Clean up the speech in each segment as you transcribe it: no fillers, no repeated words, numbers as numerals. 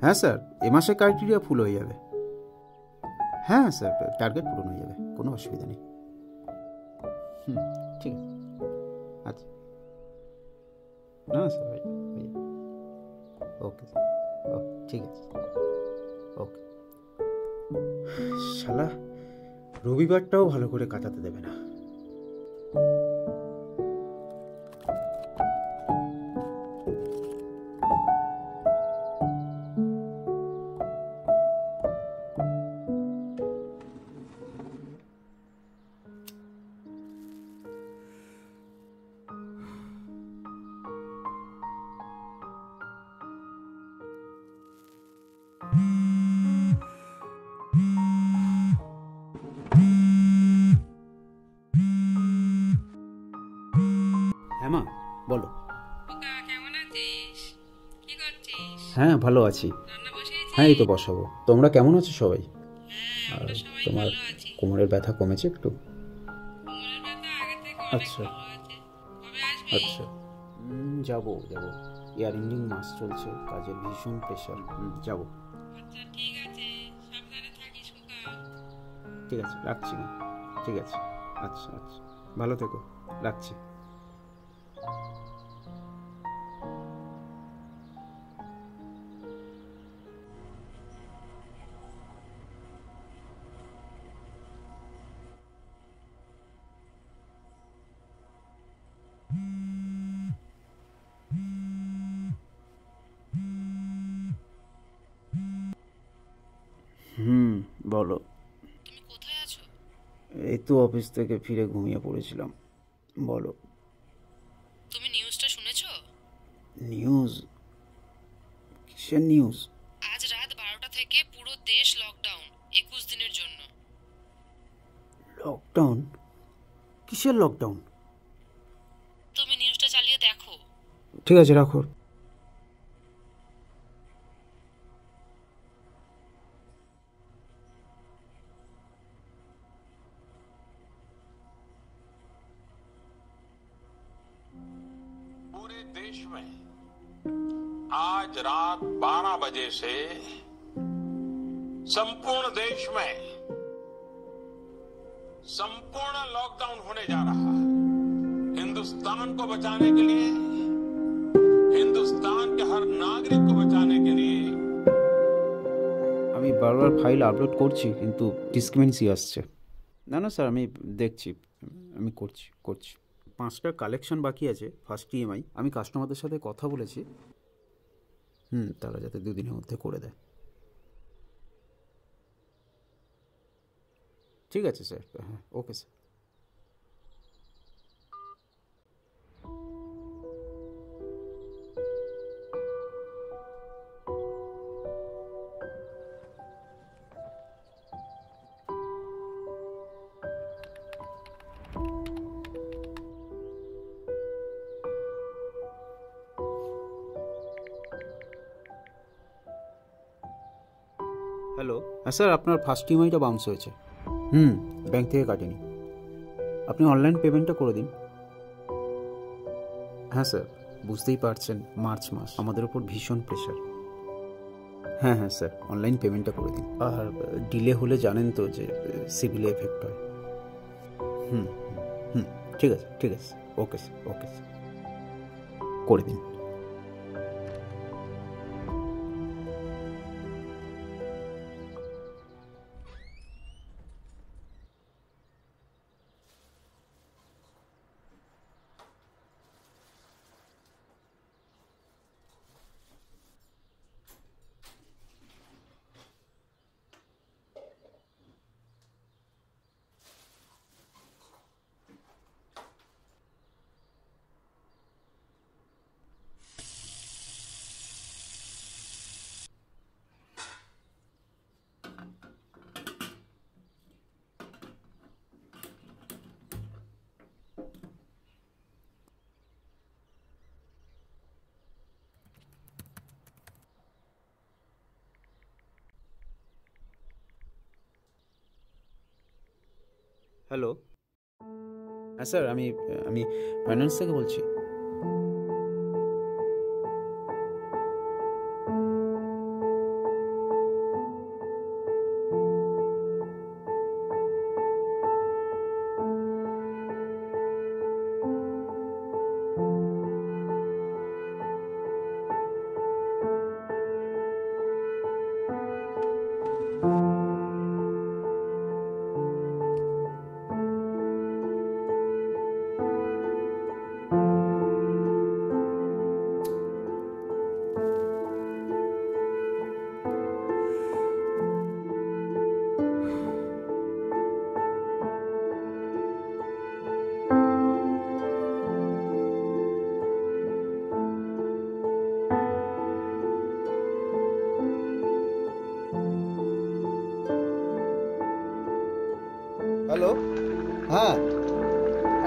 হ্যাঁ স্যার, এ মাসে ক্রাইটেরিয়া ফুল হয়ে যাবে। হ্যাঁ স্যার, টার্গেট পূরণ হয়ে যাবে, কোনো অসুবিধা নেই। হুম, ঠিক আছে। আচ্ছা, না স্যার, হয়ে যাবে। ওকে স্যার, ও ঠিক আছে, ওকে। শালা রবিবারটাও ভালো করে কাটাতে দেবে না। হ্যাঁ মা, বলো। কেমন আছিস? কি করছিস? হ্যাঁ, ভালো আছি। রান্না বসিয়েছিস? হ্যাঁ, এই তো বসাবো। তোমরা কেমন আছো সবাই? হ্যাঁ, আর আমরা সবাই তোমার ভালো আছি। কোমরের ব্যথা কমেছে একটু? কোমরের ব্যথা আগে থেকে অনেক আচ্ছা ভালো আছে। কবে আসবি? আচ্ছা, যাবো যাবো। ইয়ার এন্ডিং মাস চলছে, কাজের ভীষণ প্রেশার। যাবো। আচ্ছা ঠিক আছে, সাবধানে থাকিস খোকা। ঠিক আছে, রাখছি না। ঠিক আছে, আচ্ছা আচ্ছা, ভালো থেকো, রাখছি। বলো। তুমি কোথায় আছো? এই তো অফিস থেকে ফিরে ঘুমিয়ে পড়েছিলাম। বলো। তুমি নিউজটা শুনেছো? নিউজ? কিসের নিউজ? আজ রাত 12টা থেকে পুরো দেশ লকডাউন, 21 দিনের জন্য। লকডাউন? কিসের লকডাউন? তুমি নিউজটা চালিয়ে দেখো। ঠিক আছে, রাখো। पूरे देश में आज रात 12 बजे से संपूर्ण देश में संपूर्ण लॉकडाउन होने जा रहा है। हिंदुस्तान को बचाने के लिए, हिंदुस्तान के हर नागरिक को बचाने के लिए আমি বারবার ফাইল আপলোড করছি, কিন্তু ডিসক্রিমিনেন্সি আসছে। না না স্যার, আমি দেখছি, আমি করছি। 5টা কালেকশন বাকি আছে, ফার্স্ট ইএমআই। আমি কাস্টমারদের সাথে কথা বলেছি, তারা যাতে 2 দিনের মধ্যে করে দেয়। ঠিক আছে স্যার, হ্যাঁ, ওকে স্যার। হ্যালো, হ্যাঁ স্যার, আপনার ফার্স্ট ইএমআইটা বাউন্স হয়েছে। ব্যাংক থেকে কাটেনি। আপনি অনলাইন পেমেন্টটা করে দিন। হ্যাঁ স্যার, বুঝতেই পারছেন, মার্চ মাস, আমাদের ওপর ভীষণ প্রেশার। হ্যাঁ হ্যাঁ স্যার, অনলাইন পেমেন্টটা করে দিন। আর ডিলে হলে জানেন তো যে সিভিলে এফেক্ট হয়। হুম হুম ঠিক আছে, ঠিক আছে, ওকে স্যার, ওকে স্যার, করে দিন। হ্যালো, হ্যাঁ স্যার, আমি ফাইন্যান্স থেকে বলছি।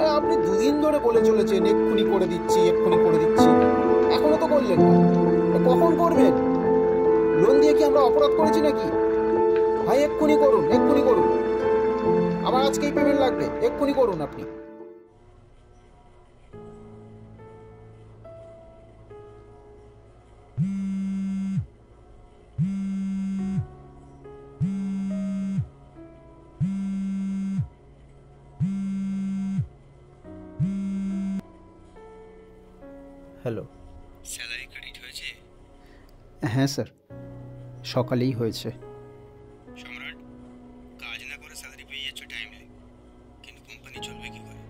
আরে আপনি দুদিন ধরে বলে চলেছেন এক্ষুনি করে দিচ্ছি, এক্ষুনি করে দিচ্ছি, এখনো তো করলেন না। কখন করবেন? লোন দিয়ে কি আমরা অপরাধ করেছি নাকি? ভাই এক্ষুনি করুন, এক্ষুনি করুন, আমার আজকেই পেমেন্ট লাগবে, এক্ষুনি করুন আপনি। হ্যালো, স্যালারি ক্রেডিট হয়েছে? হ্যাঁ স্যার, সকালেই হয়েছে। সম্রাট, কাজ না করে স্যালারি পেয়ে যাচ্ছ টাইমে, কিন্তু কোম্পানি চলবে কি করে,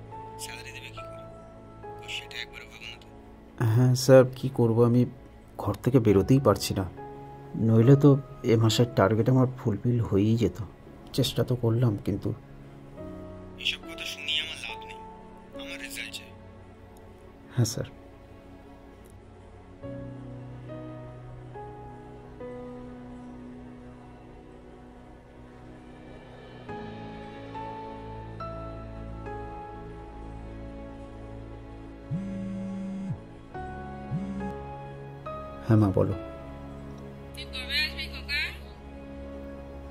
স্যালারি দেবে কি করে, তো সেটা একবার ভাবো না তো। হ্যাঁ স্যার, কি করব, আমি ঘর থেকে বেরোতেই পারছি না, নইলে তো এ মাসের টার্গেট আমার ফুলফিল হয়েই যেত। চেষ্টা তো করলাম, কিন্তু এসব কথা শুনিয়ে আমার লাভ নেই, আমার রেজাল্ট চাই। হ্যাঁ স্যার। হ্যাঁ মা, বলো। তুই কবে আসবি খোকা?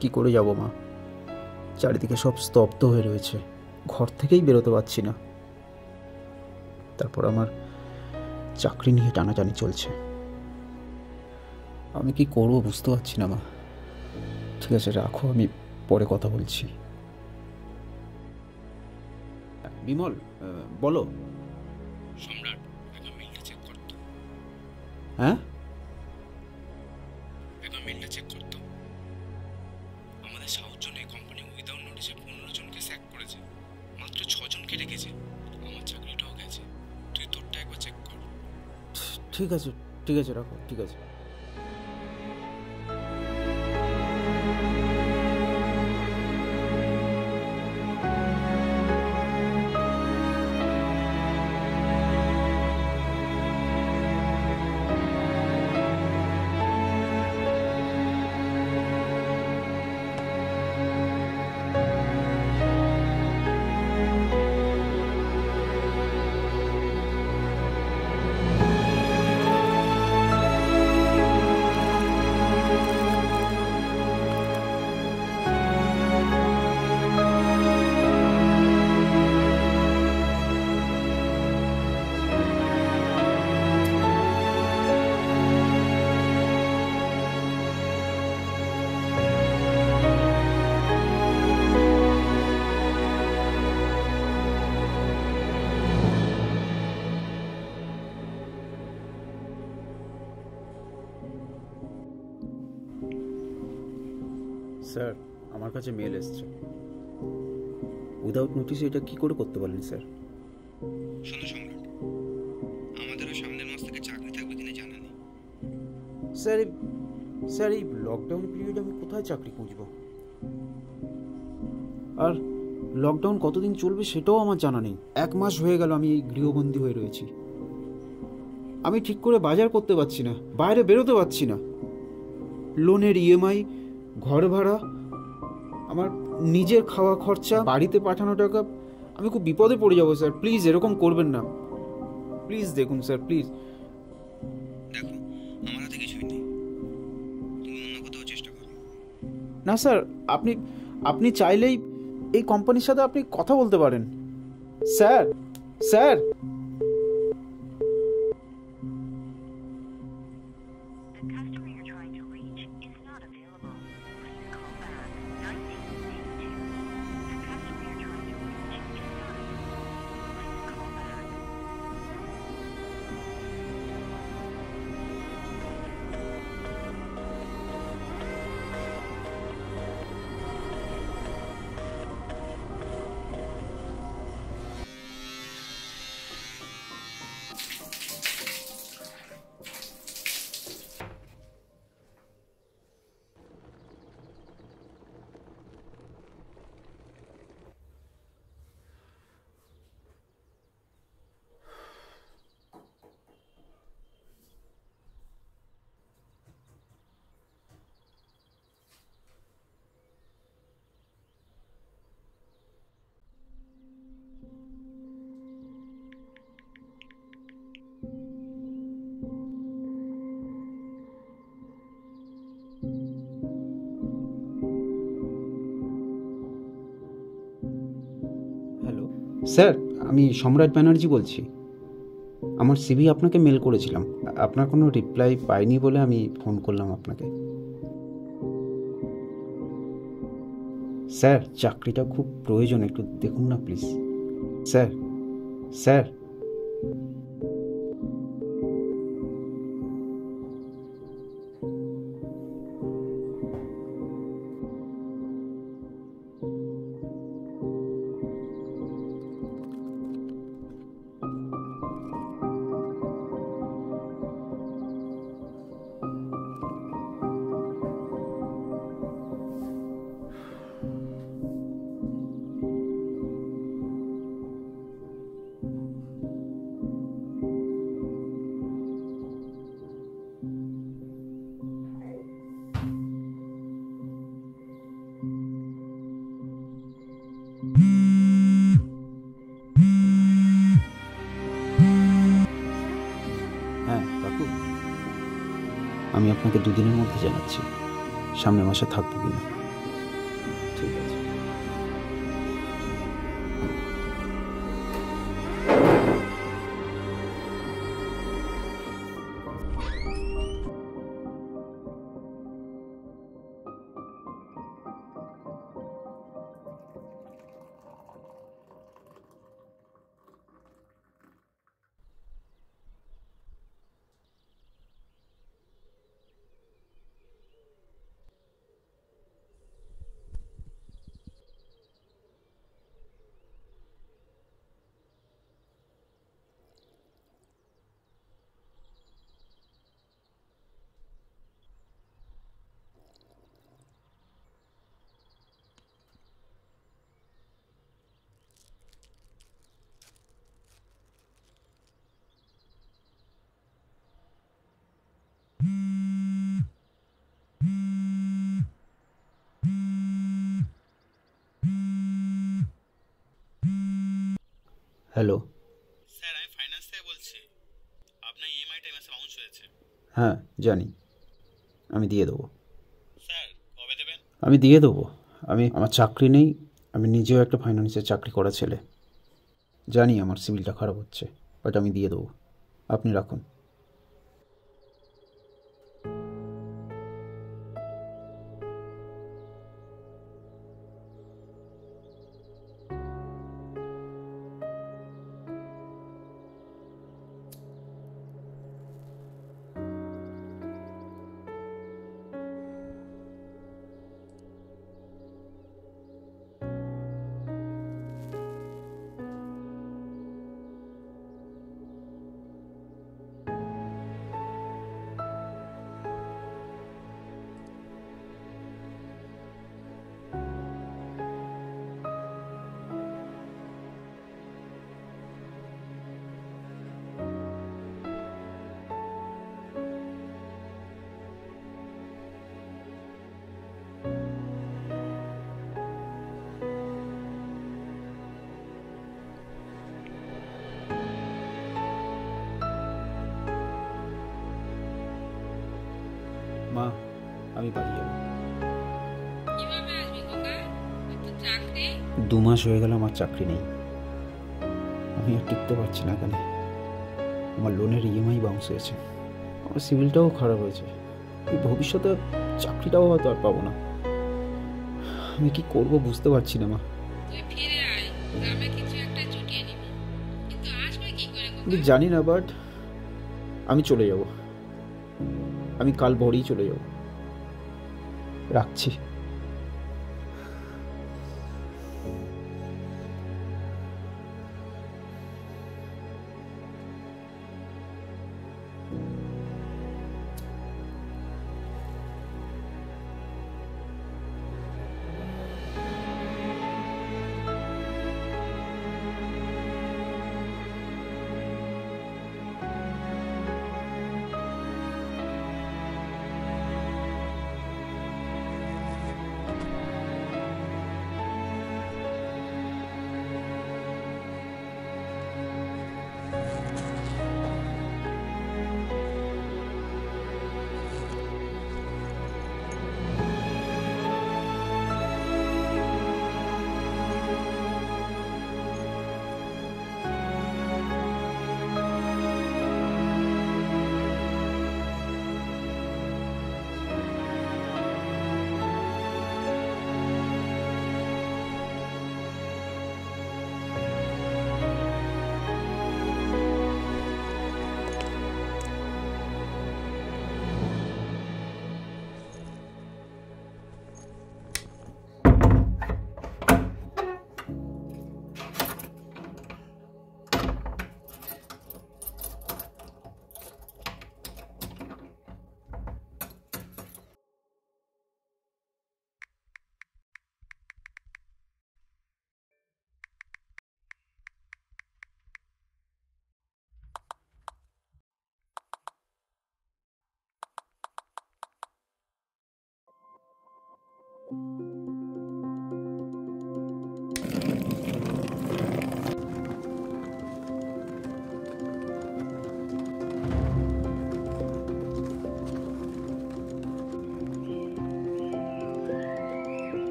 কি করে যাব মা, চারিদিকে সব স্তব্ধ হয়ে রয়েছে, ঘর থেকেই বেরোতে পারছি না। তারপর আমার চাকরি নিয়ে টানাটানি চলছে, আমি কি করবো বুঝতে পারছি না মা। ঠিক আছে রাখো, আমি পরে কথা বলছি। বিমল, বলো। সম্রাট, একবার মেলটা চেক করতো। হ্যাঁ, একবার মেলটা চেক করতো। আমাদের সাউথ জোনে কোম্পানি উইদাউট নোটিসে 15 জনকে স্যাক করেছে, মাত্র 6 জনকে রেখেছে। আমার চাকরিটাও গেছে, তুই তোরটা একবার চেক কর। ঠিক আছে, ঠিক আছে রাখো, ঠিক আছে। স্যার, আমার কাছে মেল এসছে। উইদাউট নোটিসে এটা কি করে করতে পারলেন স্যার? শোনো সম্রাট, আমাদেরও সামনের মাস থেকে চাকরি থাকবে কিনা জানা নেই। স্যার স্যার, এই লকডাউন পিরিয়ডে আমি কোথায় চাকরি খুঁজব? আর লকডাউন কতদিন চলবে সেটাও আমার জানা নেই। 1 মাস হয়ে গেল আমি এই গৃহবন্দী হয়ে রয়েছি। আমি ঠিক করে বাজার করতে পারছি না, বাইরে বেরোতে পারছি না। লোনের ইএমআই, ঘর ভাড়া, আমার নিজের খাওয়া খরচা, বাড়িতে পাঠানো টাকা, আমি খুব বিপদে পড়ে যাবো স্যার। প্লিজ এরকম করবেন না, প্লিজ দেখুন স্যার, প্লিজ। দেখো, আমার হাতে কিছুই নেই, তুমি অন্য কোথাও চেষ্টা করো। না স্যার, আপনি চাইলেই এই কোম্পানির সাথে আপনি কথা বলতে পারেন। Sir, sir. স্যার, আমি সম্রাট ব্যানার্জি বলছি। আমার সিভি আপনাকে মেল করেছিলাম, আপনার কোনো রিপ্লাই পাইনি বলে আমি ফোন করলাম আপনাকে। স্যার, চাকরিটা খুব প্রয়োজন, একটু দেখুন না প্লিজ। Sir, sir. হ্যাঁ কাকু, আমি আপনাকে 2 দিনের মধ্যে জানাচ্ছি সামনের মাসে থাকবো কিনা। ঠিক আছে। হ্যালো। স্যার, আমি ফাইন্যান্স থেকে বলছি। আপনার ইএমআইটা এই মাসে বাউন্স হয়েছে। হ্যাঁ জানি, আমি দিয়ে দেবো। স্যার, কবে দেবেন? আমি দিয়ে দেবো। আমার চাকরি নেই, আমি নিজেও একটা ফাইন্যান্সের চাকরি করা ছেলে। জানি আমার সিভিলটা খারাপ হচ্ছে, বাট আমি দিয়ে দেবো, আপনি রাখুন। মা, আমি বাড়ি যাব। কিভাবে আসবি খোকা? তোর তো চাকরি। 2 মাস হয়ে গেল আমার চাকরি নেই, আমি আর টিকতে পারছি না এখানে। আমার লোনের ইএমআই বাউন্স হয়েছে, আমার সিভিলটাও খারাপ হয়েছে, এই ভবিষ্যতে চাকরিটাও হয়তো আর পাবো না। আমি কি করব বুঝতে পারছি না মা। তুই ফিরে আয়, গ্রামে কিছু একটা জুটিয়ে নিবি। কিন্তু আসবে কি করে আমি খোকা? জানি না, বাট আমি চলে যাব, আমি কাল ভোরেই চলে যাব। রাখছি।